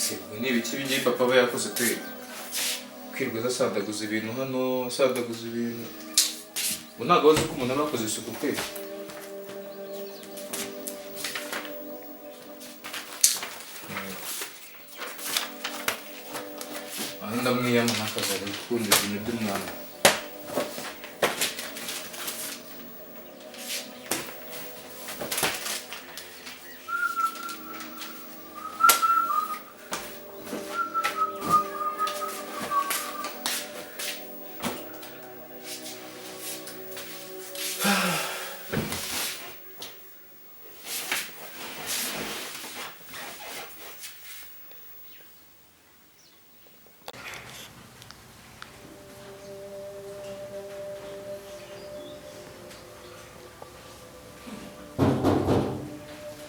Sibwo ni ibiki bigiye papa we yakoze pe kwirwa zasadaguza ibintu hano asadaguza ibintu ubu ntabwo wazi ko umuntu aba yakoze isuku pe aha ndamwiyama ntakazaga gukunda ibintu by'umwana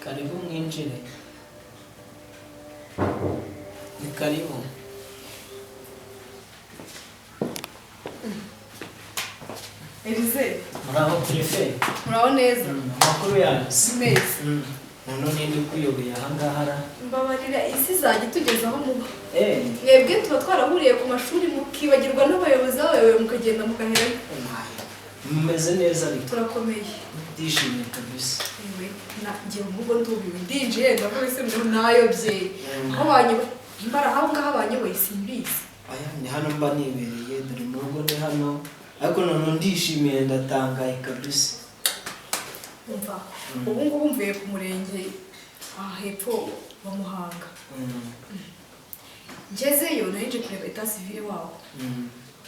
Karibu mwinjire. Ni karibu. Elize. Muraho prefe. Muraho neza. Makuru yanyu. Neza. None ndi kuyoboye ahangahara. Mbabarira isi zajya tugezaho muba. Mwebwe tuba twarahuriye ku mashuri mukibagirwa n'abayobozi bawe mukagenda mukaherayo. Mumeze neza ariko. Turakomeye. Ndishimye kabisa. Ngiye mugo ndubiwe ndinjiye ndavuga se ngo nayobye. Aho banyoboye imbara aho ngaho abanyoboye simbizi. Aya ni hano mba nibereye dore mu rugo ni hano. Ariko none ndishimiye ndatangaye kabisa. Umva. Ubu ngubu mvuye ku murenge hepfo wa Muhanga. Ngezeyo narinje kureba etat civil wabo.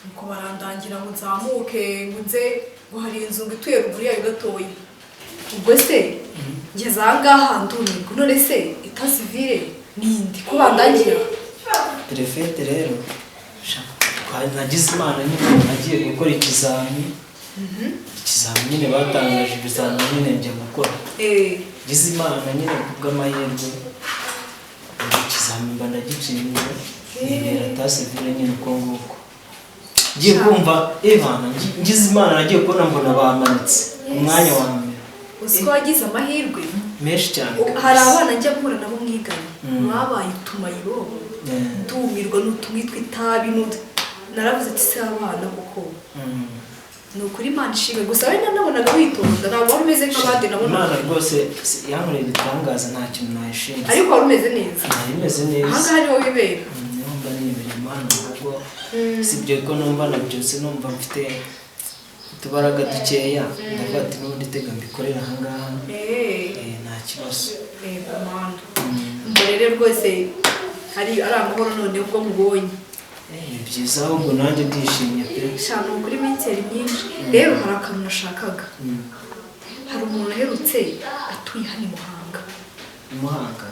Nuko barandangira ngo nzamuke ngo nze ngo hari inzu ngo ituye ruguru yayo gatoya. Ubwo se ngeze ahangaha ndumirwa none se etat civil nindi ko bandangira Prefete rero nagize imana nyine nagiye gukora ikizami. Ikizami nyine batangaje ibizami nyine njya gukora. Nagize imana nyine kubw'amahirwe ikizami mba ndagiciriye nibera etat civil nyine uko nguko. Ngiye kumva Evana ngize imana nagiye kubona mbona bamanitse umwanya wa mbere. Usko wagize amahirwe menshi cyane. Hari abana njya mpura nabo mwiganye babaye tumayiro ndumirwa n'utumwitwa itabi naravuze ati se abana kuko nukuri Imana ishimwe gusa we nabonaga witonda ntabwo wari umeze nk'abandi nabona. Imana rwose yankoreye ibitangaza nta kintu nayishinze. Ariko wari umeze neza. Nari meze neza. Ahangaha niho wibera. Niho mba nibera Imana ahubwo sibyo ko numva nabyose numva mfite utubaraga dukeya ndavuga ati n'ubundi tega mbikorera ahangaha nta kibazo. Mana mbere rero rwose ari amahoro none ubwo mubonye. Ni byiza ahubwo nanjye ndishimye pe. Shano kuri minteri myinshi rero hari akantu nashakaga. Hari umuntu aherutse atuye hano i Muhanga. Muhanga.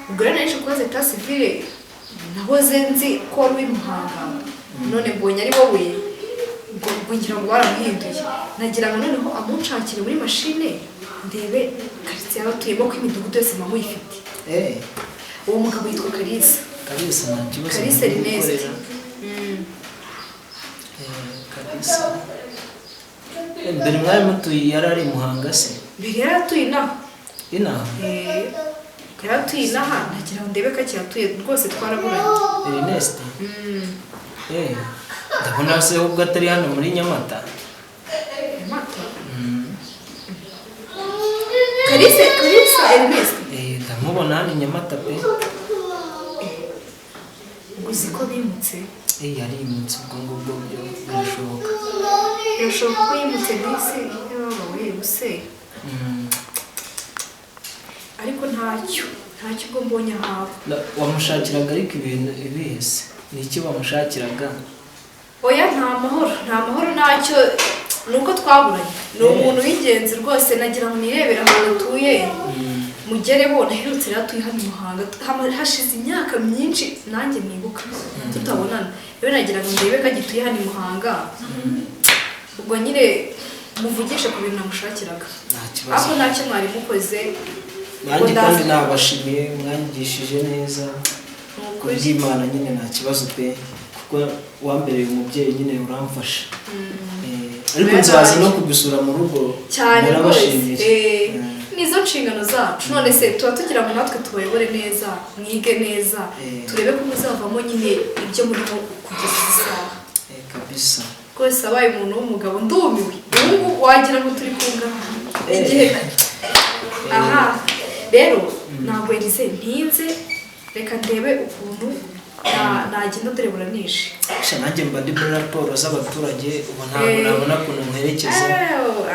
Ubwo rero naje kubaza etat civil nahoze nzi ko ari Muhanga none mbonye ari wowe ngo ngira ngo baramuhinduye nagira ngo noneho amucakire muri machine ndebe quartier abatuyemo ko imidugudu yose mamuyifite. Uwo mugabo yitwa Kalisa. Kalisa nta kibazo. Kalisa Ernest. Kalisa. Mbere mwari mutuye yarari Muhanga se? Mbere yaratuye inaha. Inaha? Yaratuye inaha nagira ngo ndebe ko akiyatuye rwose twaraburanye. Ernest. Ndabona se ubwo atari hano muri Nyamata. Nyamata? Kalisa Ernest. Ndamubona hano Nyamata pe. Uzi ko bimutse? Yarimutse ubwo ngubwo byo birashoboka. Birashoboka ko yimutse bisi yabawe use. Ariko ntacyo ubwo mbonye hawe. Wamushakiraga ariko ibintu ibihese. Ni iki wamushakiraga? Oya nta mahoro ntacyo nuko twaburanye. Ni umuntu w'ingenzi rwose nagira ngo nirebera aho atuye. Mugere bona herutse ratuye hano Muhanga hashize imyaka myinshi nanjye mwibuka tutabonana. Rero nagira ngo ndebe ko agituye hano Muhanga. Ubwo nyine muvugishe ku bintu namushakiraga. Nta kibazo. Ako ntacyo mwari mukoze. Nanjye kandi nabashimiye mwangishije neza. Kuri Imana nyine nta kibazo pe kuko wambereye umubyeyi nyine uramfasha. Ariko nzaza no kugusura mu rugo. Cyane rwose. nizo nshingano zacu none se tuba tugira ngo natwe tubayobore neza mwige neza turebe ko muzavamo nyine ibyo murimo kugeza isaha kabisa rwose abaye umuntu w'umugabo ndumiwe ubu wagira ngo turi kungana igihe aha rero ntabwo yarize ntinze reka ndebe ukuntu nagenda dore buranishe nanjye mba ndi muri raporo z'abaturage ubu ntabwo nabona ukuntu muherekeza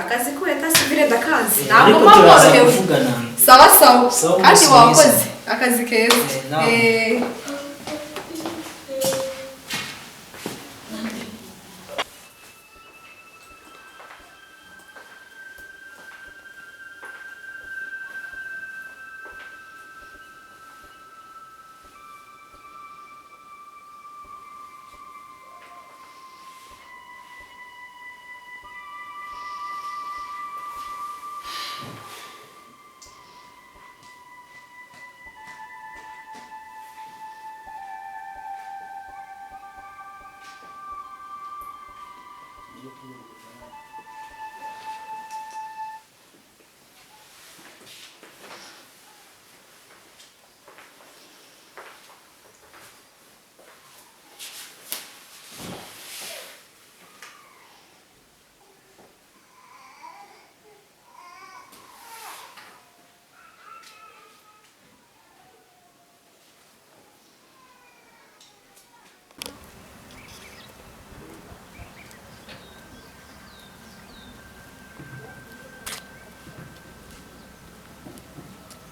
akazi kubeta sivire ndakazi ntabwo mpamworohewe sawa kandi wakoze akazi keza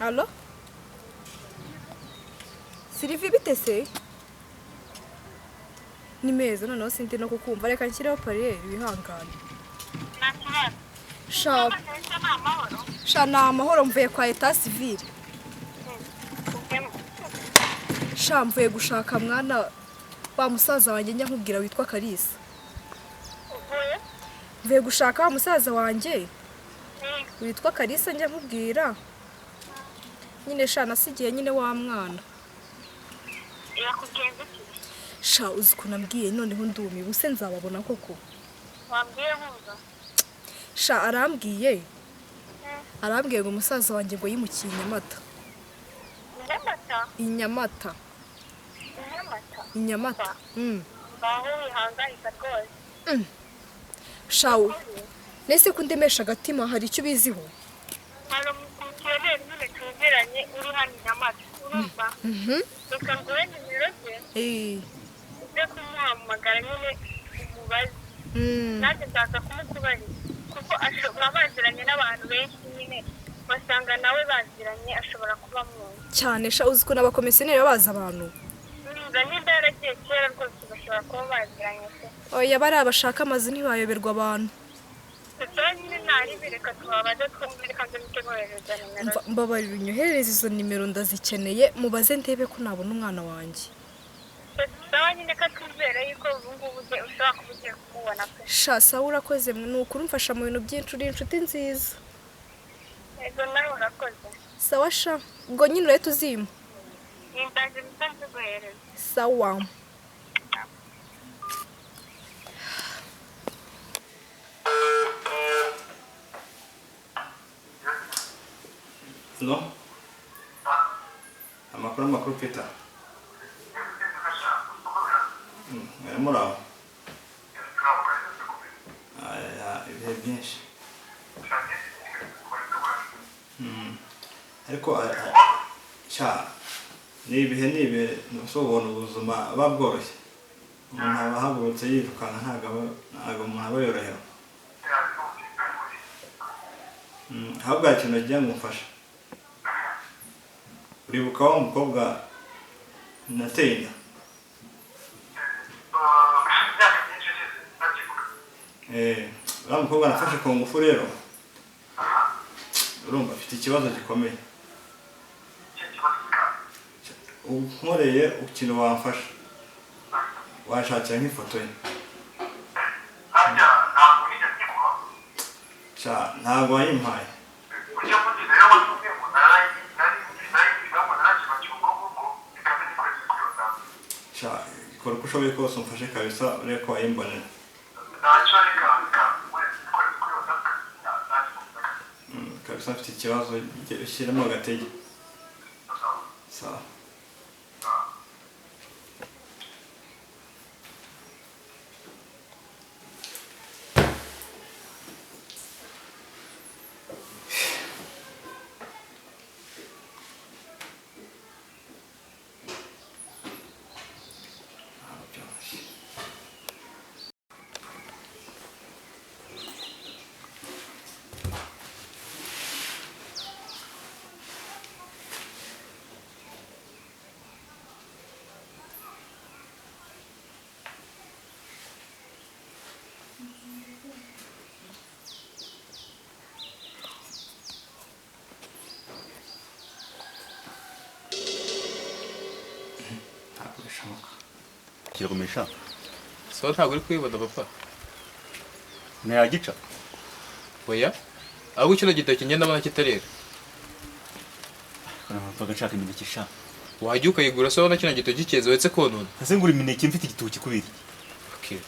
Allo? Sylvie bite se? Ni meza noneho sindi no kukumva reka nshyireho pariyeri wihangane. Sha ni amahoro mvuye kwa Etat Civil. Sha mvuye gushaka mwana wa musaza wanjye njya nkubwira witwa Kalisa. Mvuye gushaka wa musaza wanjye witwa Kalisa njya nkubwira. Nyine sha nasigiye nyine wa mwana. Yakugenze iki? Sha uzi ko nambwiye noneho ndumi buse nzababona koko. Wambwiye nkuza? Sha arambwiye ngo umusaza wanjye ngo yimukiye Inyamata. Inyamata? Inyamata. Baho wihangayika rwose. Sha nese kundemesha agatima hari icyo biziho? Hano mukirere nyine tuziranye uri hano Inyamata. Urumva? Reka nguhe nimero ze. Ujye kumuhamagara nyine umubaze. Nanjye ndaza kumukubariza kuko ashobora baziranye n'abantu benshi nyine basanga nawe baziranye ashobora kuba mwiza. Cyane sha uzi ko n'abakomisiyoneri babaza abantu. Nimba yaragiye kera rwose bashobora kuba baziranye se. Oya bari abashaka amazi ntibayoberwa abantu. Mbabarira unyoherereze izo nimero ndazikeneye mubaze ndebe ko nabona umwana wanjye. Sha sawa urakoze ni ukuri umfasha mu bintu byinshi uri inshuti nziza. Sawa sha ubwo nyine urahita uzima. Sawa. No? Amakuru Peter. Muraho. Ibihe byinshi. Ariko sha nibihe nsobona ubuzima babworoshye. Umuntu aba ahagurutse yirukana ntago umuntu aba yorohewe. Ahubwo ikintu nagiye ngufasha. Uribuka wa mukobwa nateye inda? Wa mukobwa nafashe ku ngufu rero. Urumva afite ikibazo gikomeye. Unkoreye ikintu wamfasha. Washakira nk'ifoto ye. Ntabwo wayimpaye. Ikora uko ushoboye kose umfashe kabisa urebe ko wayimbonera. gusa mfite ikibazo ushyiramo agatege. Sawa. Kiragumisha. So ntabwo uri kwibona papa. Ntayagica. Oya. Ahubwo kino gitabo kingenda abana kitarera. Kana mpaka nshaka imineke sha. Wajya ukayigura so na kino gitabo gikeze wetse konona. Ese ngura imineke mfite igituba kikubiri. Okay.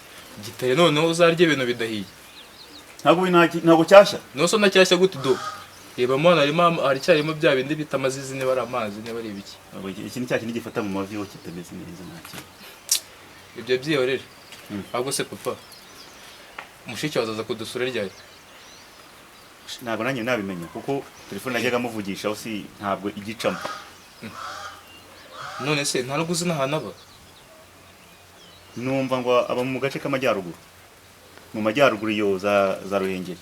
Gitare noneho uzarya ibintu bidahiye. Ntabwo cyashya. No so nacyashya gute do. Reba mwana hari cyarimo bya bindi bita amazizi ne bari amazi ne bari ibiki. Iki ni cyaki nigifata mu mavi yo kitameze neza nacyo. Ibyo byiyorere. Ahubwo se papa. Mushiki wazaza kudusura ryari. Ntabwo nanjye nabimenye kuko telefone najyaga muvugisha usi ntabwo igicamo. None se nta ruguzi n'ahantu aba. Numva ngo aba mu gace k'amajyaruguru. Mu majyaruguru yo za Ruhengeri.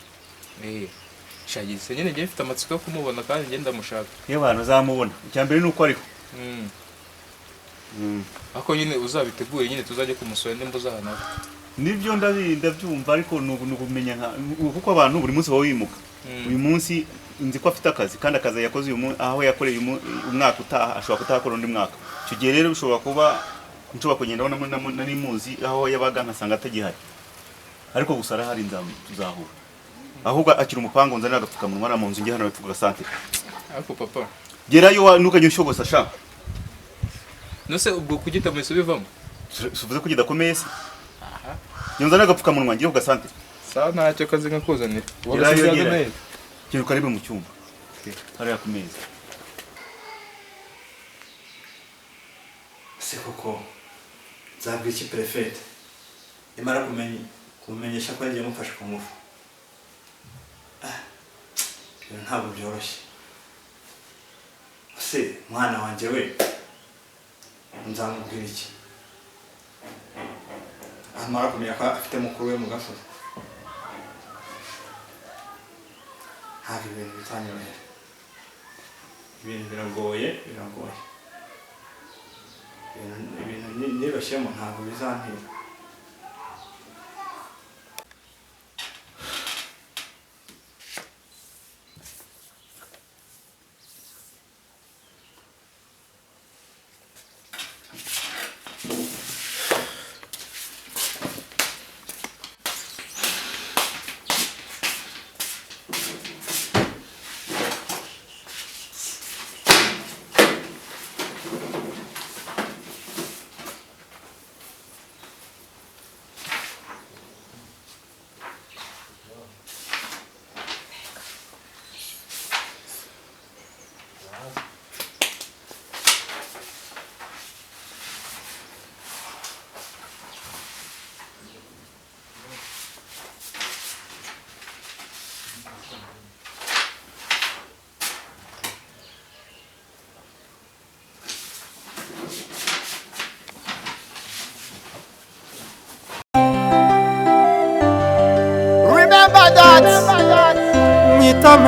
Shagise nyine ngiye mfite amatsiko yo kumubona kandi ngenda mushaka. Iyo abantu zamubona. Icyambere nuko ariho. Ako nyine uzabitegure nyine tuzajye kumusura ndembo zahana. Nibyo ndabyumva ariko nugumenya kuko abantu buri munsi baba wimuka. Uyu munsi nzi ko afite akazi kandi akazi yakoze uyu munsi aho yakoreye umwaka utaha ashobora kutakora undi mwaka. Cyo gihe rero bishobora kuba nshobora kugenda nari muzi aho yabaga nkasanga atagihari. Ariko gusara hari tuzahura. Ahubwo akira umupango nzana agapfukamunwa na mu nzu ngiye hano tuvuga sante. Ariko papa. Gerayo nukajye ushogosa sha. Nose ubwo kugita mwese bivamo. Suvuze kugida komese. Aha. Yonzana agapfukamunwa ngiye ugasante. Sawa ntacyo kazi nkakuzanira. Wagasigaga neza. Kiri karibu mu cyumba. Hariya ku meza. Se koko zabwe iki prefect. Imara kumenyesha ko yagiye mufasha ku ngufu. Ntabwo byoroshye. Se mwana wanje we nzamubwira iki? Amara kumenya ko afite mukuru we mu gasozi. Hari ibintu bitanyorohera. Ibintu biragoye. Ibintu nibashyemo ntabwo bizantira.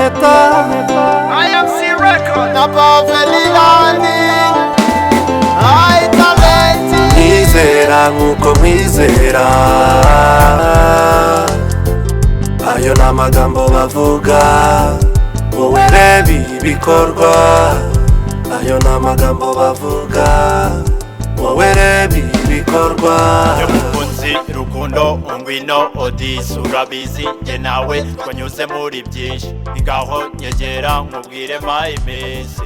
I am C record above landing. I talent. Nizera nkuko mwizera. Ayo n'amagambo bavuga. Wowe reba ibikorwa. Ayo n'amagambo bavuga. Wowe reba ibikorwa. Rukundo ungwino odisi urabizi nge nawe twanyuze muri byinshi ngaho nyegera nkubwire ma iminsi